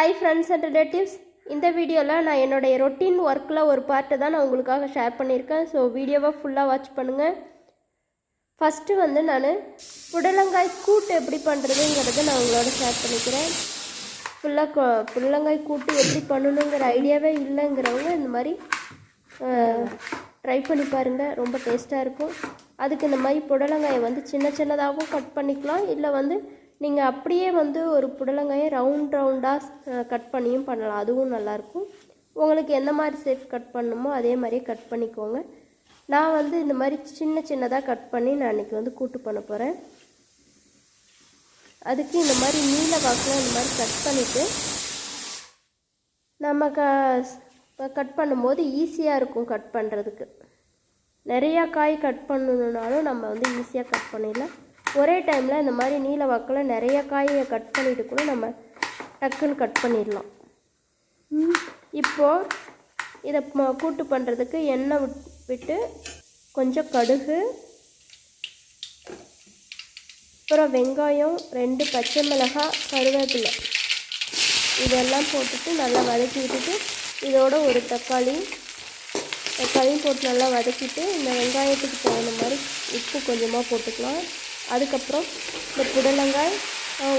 Hi friends and relatives, இந்த வீடியோவில் நான் என்னுடைய ரொட்டீன் ஒர்க்கில் ஒரு பார்ட்டு தான் நான் உங்களுக்காக ஷேர் பண்ணியிருக்கேன். ஸோ வீடியோவை ஃபுல்லாக வாட்ச் பண்ணுங்கள். ஃபஸ்ட்டு நான் புடலங்காய் கூட்டு எப்படி பண்ணுறதுங்கிறத நான் உங்களோட ஷேர் பண்ணிக்கிறேன். புடலங்காய் கூட்டு எப்படி பண்ணணுங்கிற ஐடியாவே இல்லைங்கிறவங்க இந்த மாதிரி ட்ரை பண்ணி பாருங்கள், ரொம்ப டேஸ்ட்டாக இருக்கும். அதுக்கு இந்த மாதிரி புடலங்காயை சின்ன சின்னதாகவும் கட் பண்ணிக்கலாம், இல்லை நீங்கள் அப்படியே ஒரு புடலங்காயை ரவுண்டாக கட் பண்ணியும் பண்ணலாம், அதுவும் நல்லாயிருக்கும். உங்களுக்கு எந்த மாதிரி ஷேப் கட் பண்ணணுமோ அதே மாதிரியே கட் பண்ணிக்கோங்க. நான் இந்த மாதிரி சின்ன சின்னதாக கட் பண்ணி நான் இன்றைக்கி கூட்டு பண்ண போகிறேன். அதுக்கு இந்த மாதிரி நீல வாக்கில் இந்த மாதிரி கட் பண்ணிவிட்டு நம்ம கட் பண்ணும்போது ஈஸியாக இருக்கும் கட் பண்ணுறதுக்கு. நிறையா காய் கட் பண்ணணுன்னாலும் நம்ம ஈஸியாக கட் பண்ணிடலாம். ஒரே டைமில் இந்த மாதிரி நீல வாக்கில் நிறைய காயை கட் பண்ணிவிட்டு கூட நம்ம டக்குன்னு கட் பண்ணிடலாம். இப்போது இதை கூட்டு பண்ணுறதுக்கு எண்ணெய் விட்டு கொஞ்சம் கடுகு, அப்புறம் வெங்காயம், 2 பச்சை மிளகாய், கருவேப்பிலை இதெல்லாம் போட்டுட்டு நல்லா வதக்கி விட்டுட்டு இதோட ஒரு தக்காளியும் போட்டு நல்லா வதக்கிட்டு இந்த வெங்காயத்துக்கு தகுந்த மாதிரி உப்பு கொஞ்சமாக போட்டுக்கலாம். அதுக்கப்புறம் இந்த புடலங்காய்,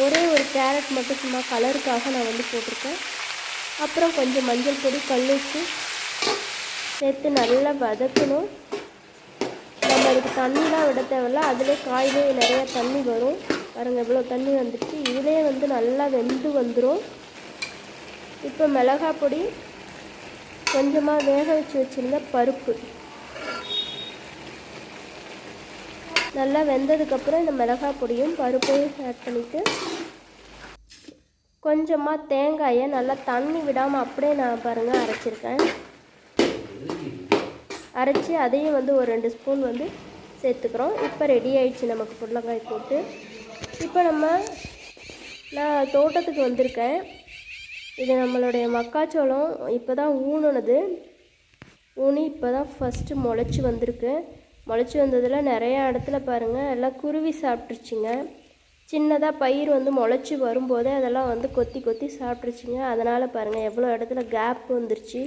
ஒரே ஒரு கேரட் மட்டும் சும்மா கலருக்காக நான் போட்டிருக்கேன். அப்புறம் கொஞ்சம் மஞ்சள் பொடி, கல்லுப்பு சேர்த்து நல்லா வதக்கணும். நம்ம இதுக்கு தண்ணிலாம் விட தேவையில்ல, அதிலே காயிலே நிறையா தண்ணி வரும். பாருங்கள் இவ்வளோ தண்ணி வந்துடுச்சு. இதிலே நல்லா வெந்து வந்துடும். இப்போ மிளகாய் பொடி, கொஞ்சமாக வேக வச்சு வச்சுருந்த பருப்பு நல்லா வெந்ததுக்கப்புறம் இந்த மிளகாய் பொடியும் பருப்பையும் ஆட் பண்ணிவிட்டு கொஞ்சமாக தேங்காயை நல்லா தண்ணி விடாமல் அப்படியே நான் பாருங்கள் அரைச்சிருக்கேன். அரைச்சி அதையும் ஒரு 2 ஸ்பூன் சேர்த்துக்கிறோம். இப்போ ரெடி ஆயிடுச்சு நமக்கு புடலங்காய் போட்டு. இப்போ நான் தோட்டத்துக்கு வந்திருக்கேன். இது நம்மளுடைய மக்காச்சோளம் இப்போ தான் ஊனி இப்போ தான் ஃபஸ்ட்டு முளைச்சி வந்திருக்கு. முளைச்சி வந்ததில் நிறையா இடத்துல பாருங்கள் எல்லாம் குருவி சாப்பிட்ருச்சிங்க. சின்னதாக பயிர் முளைச்சி வரும்போதே அதெல்லாம் கொத்தி கொத்தி சாப்பிட்ருச்சிங்க. அதனால் பாருங்கள் எவ்வளோ இடத்துல கேப் வந்துருச்சு.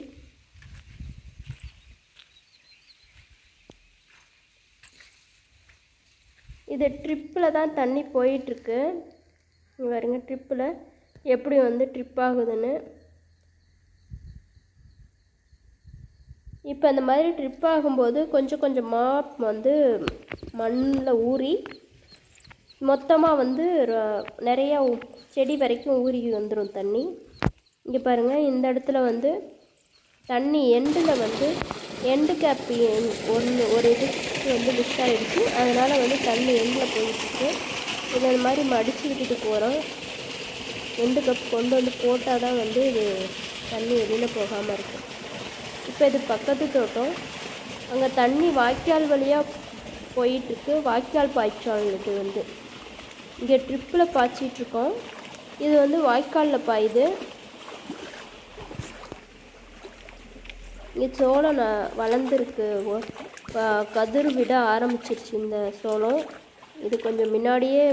இது ட்ரிப்பில் தான் தண்ணி போயிட்டுருக்கு. பாருங்க ட்ரிப்பில் எப்படி ட்ரிப் ஆகுதுன்னு. இப்போ இந்த மாதிரி ட்ரிப் ஆகும்போது கொஞ்சம் கொஞ்சமாக மண்ணில் ஊறி மொத்தமாக நிறையா செடி வரைக்கும் ஊறி வந்துடும் தண்ணி. இங்கே பாருங்கள் இந்த இடத்துல தண்ணி எண்டில் எண்டு கேப் ஒரு இதுக்கு மிஸ் ஆகிடுச்சு. அதனால் தண்ணி எண்டில் போயிட்டுருக்கு. இதை இந்த மாதிரி மடித்து விட்டுட்டு போகிறோம். எண்டு கப் கொண்டு போட்டால் தான் இது தண்ணி வெளியில் போகாமல் இருக்கும். இப்போ இது பக்கத்து தோட்டம், அங்கே தண்ணி வாய்க்கால் வழியாக போயிட்டுருக்கு. வாய்க்கால் பாய்ச்சால் இது இங்கே ட்ரிப்பில் பாய்ச்சிட்ருக்கோம். இது வாய்க்காலில் பாயுது. இங்கே சோளம் வளர்ந்துருக்கு, கதிர் விட ஆரம்பிச்சிருச்சு இந்த சோளம். இது கொஞ்சம் முன்னாடியே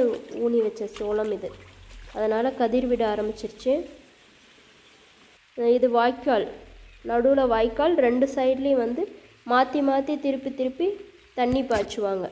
ஊனி வச்ச சோளம் இது, அதனால் கதிர் விட ஆரம்பிச்சிருச்சு. இது வாய்க்கால், நடுவில் வாய்க்கால், 2 சைட்லேயும் மாற்றி மாற்றி திருப்பி திருப்பி தண்ணி பாய்ச்சுவாங்க.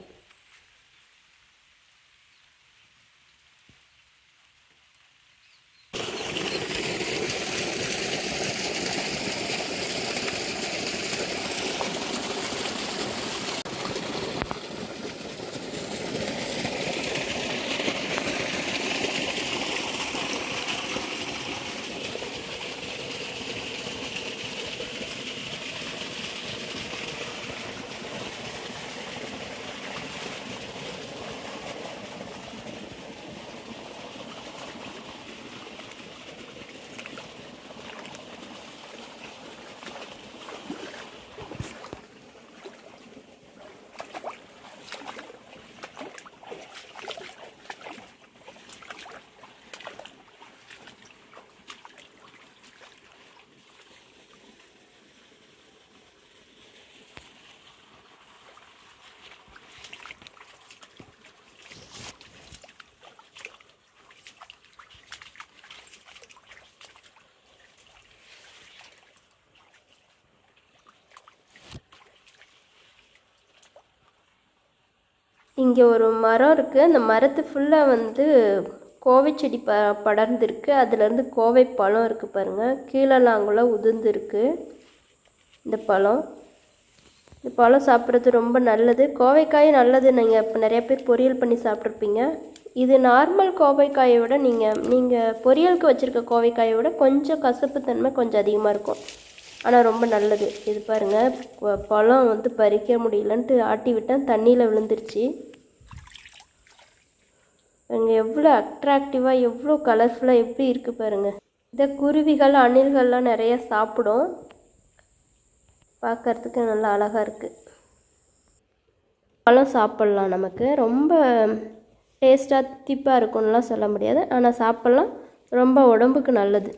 இங்கே ஒரு மரம் இருக்குது. அந்த மரத்து ஃபுல்லாக வந்து கோவை செடி படர்ந்துருக்கு. அதுலேருந்து கோவை பழம் இருக்குது பாருங்கள். கீழெல்லாம் அங்கெல்லாம் உதிர்ந்துருக்கு இந்த பழம். இந்த பழம் சாப்பிட்றது ரொம்ப நல்லது. கோவைக்காய் நல்லது. நீங்கள் இப்போ நிறையா பேர் பொரியல் பண்ணி சாப்பிட்ருப்பீங்க. இது நார்மல் கோவைக்காயை விட நீங்கள் பொரியலுக்கு வச்சுருக்க கோவைக்காயை விட கொஞ்சம் கசப்புத்தன்மை கொஞ்சம் அதிகமாக இருக்கும். ஆனால் ரொம்ப நல்லது. இது பாருங்கள், பழம் வந்து பறிக்க முடியலன்ட்டு ஆட்டி விட்டேன், தண்ணியில் விழுந்துருச்சு. அங்கே எவ்வளோ அட்ராக்டிவாக எவ்வளோ கலர்ஃபுல்லாக எப்படி இருக்குது பாருங்கள். இதை குருவிகள் அணில்கள்லாம் நிறைய சாப்பிடும். பார்க்குறதுக்கு நல்லா அழகாக இருக்குது. பழம் சாப்பிட்லாம். நமக்கு ரொம்ப டேஸ்ட்டாக தித்திப்பாக இருக்கும்னுலாம் சொல்ல முடியாது, ஆனால் சாப்பிட்லாம். ரொம்ப உடம்புக்கு நல்லது.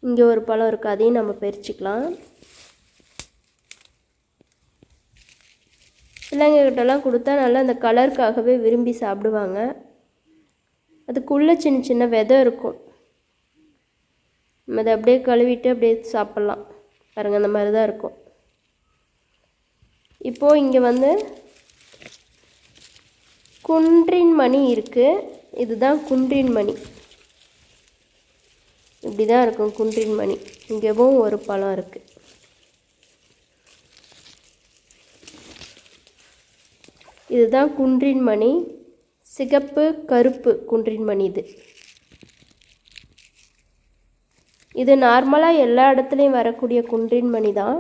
இங்கே ஒரு பழம் இருக்குது, அதையும் நம்ம பறிச்சுக்கலாம். பிள்ளைங்கக்கிட்டலாம் கொடுத்தா நல்லா அந்த கலருக்காகவே விரும்பி சாப்பிடுவாங்க. அதுக்குள்ளே சின்ன சின்ன விதை இருக்கும். நம்ம அதை அப்படியே கழுவிட்டு அப்படியே சாப்பிட்லாம். பாருங்கள், அந்த மாதிரி தான் இருக்கும். இப்போது இங்கே வந்து குன்றின் மணி இருக்குது. இதுதான் குன்றின் மணி. இப்படி தான் இருக்கும் குன்றின் மணி. இங்கேவும் ஒரு பழம் இருக்குது. இதுதான் குன்றின் மணி. சிகப்பு கருப்பு குன்றின் மணி. இது நார்மலாக எல்லா இடத்துலையும் வரக்கூடிய குன்றின் மணி தான்.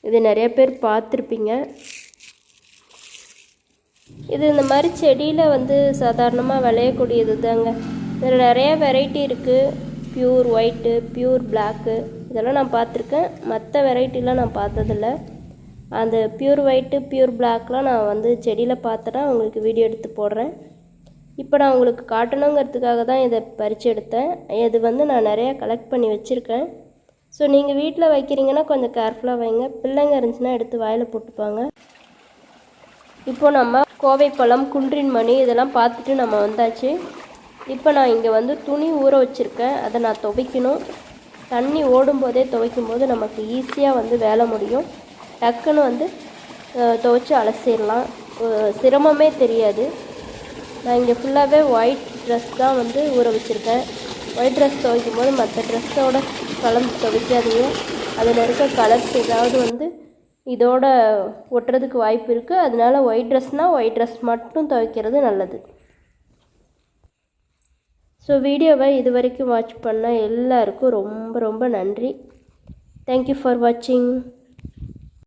இது நிறைய பேர் பார்த்துருப்பீங்க. இது இந்த மாதிரி செடியில் வந்து சாதாரணமாக விளையக்கூடியது தாங்க. இதில் நிறைய வெரைட்டி இருக்குது. பியூர் ஒயிட்டு, பியூர் பிளாக்கு, இதெல்லாம் நான் பார்த்துருக்கேன். மற்ற வெரைட்டிலாம் நான் பார்த்ததில்ல. அந்த பியூர் ஒயிட்டு, பியூர் பிளாக்லாம் நான் வந்து செடியில் பார்த்தேன்னா உங்களுக்கு வீடியோ எடுத்து போடுறேன். இப்போ நான் உங்களுக்கு காட்டணுங்கிறதுக்காக தான் இதை பறித்து எடுத்தேன். இது வந்து நான் நிறையா கலெக்ட் பண்ணி வச்சுருக்கேன். ஸோ நீங்கள் வீட்டில் வைக்கிறீங்கன்னா கொஞ்சம் கேர்ஃபுல்லாக வைங்க. பிள்ளைங்க இருந்துச்சுன்னா எடுத்து வாயில் போட்டுப்பாங்க. இப்போது நம்ம கோவை பழம், குன்றின் மணி இதெல்லாம் பார்த்துட்டு நம்ம வந்தாச்சு. இப்போ நான் இங்கே வந்து துணி ஊற வச்சுருக்கேன். அதை நான் துவைக்கணும். தண்ணி ஓடும்போதே துவைக்கும் போது நமக்கு ஈஸியாக வந்து வேலை முடியும். டக்குன்னு வந்து துவைச்சி அலசிடலாம். சிரமமே தெரியாது. நான் இங்கே ஃபுல்லாகவே ஒயிட் ட்ரெஸ் தான் வந்து ஊற வச்சுருக்கேன். ஒயிட் ட்ரெஸ் துவைக்கும் போது மற்ற ட்ரெஸ்ஸோடு கலந்து துவைக்காதீங்க. அதில் இருக்க கலர்ஸ் ஏதாவது வந்து இதோட ஒட்டுறதுக்கு வாய்ப்பு இருக்குது. அதனால ஒயிட் ட்ரெஸ்னால் ஒயிட் ட்ரெஸ் மட்டும் துவைக்கிறது நல்லது. ஸோ வீடியோவை இது வரைக்கும் வாட்ச் பண்ண எல்லாருக்கும் ரொம்ப ரொம்ப நன்றி. தேங்க்யூ ஃபார் வாட்சிங்.